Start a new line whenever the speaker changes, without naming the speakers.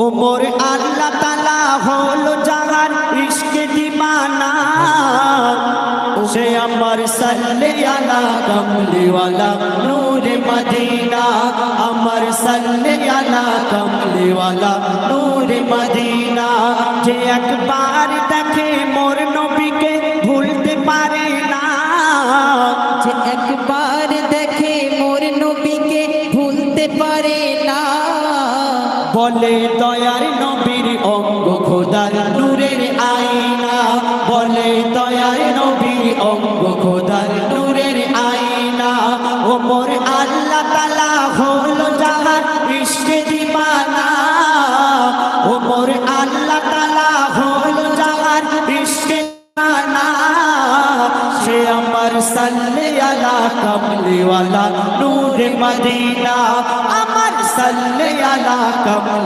ওমর আল্লাহ তাআলা হলো জাহান ইশকে দিওয়ানা, সে আমার সাল্লে আলা কমলিওয়ালা নূরে মদিনা, আমার সাল্লে আলা কমলিওয়ালা নূরে মদিনা। যে একবার দেখে মোর নবীকে ভুলতে পারে না,
যে একবার দেখে মোর নবীকে ভুলতে পারে না।
বলে দয়ার নবীর অঙ্গ খোদার নূরের আয়না, বলে দয়ার নবীর অঙ্গ খোদার নূরের আয়না। ওমর আল্লাহ তাআলা হলো জাহান ইশকে দিওয়ানা, ওমর আল্লাহ তাআলা হলো জাহান ইশকে দিওয়ানা, সে আমার সাল্লে আলা কমলিওয়ালা নূরে মদিনা, আমার সাল্লে আলা কমলি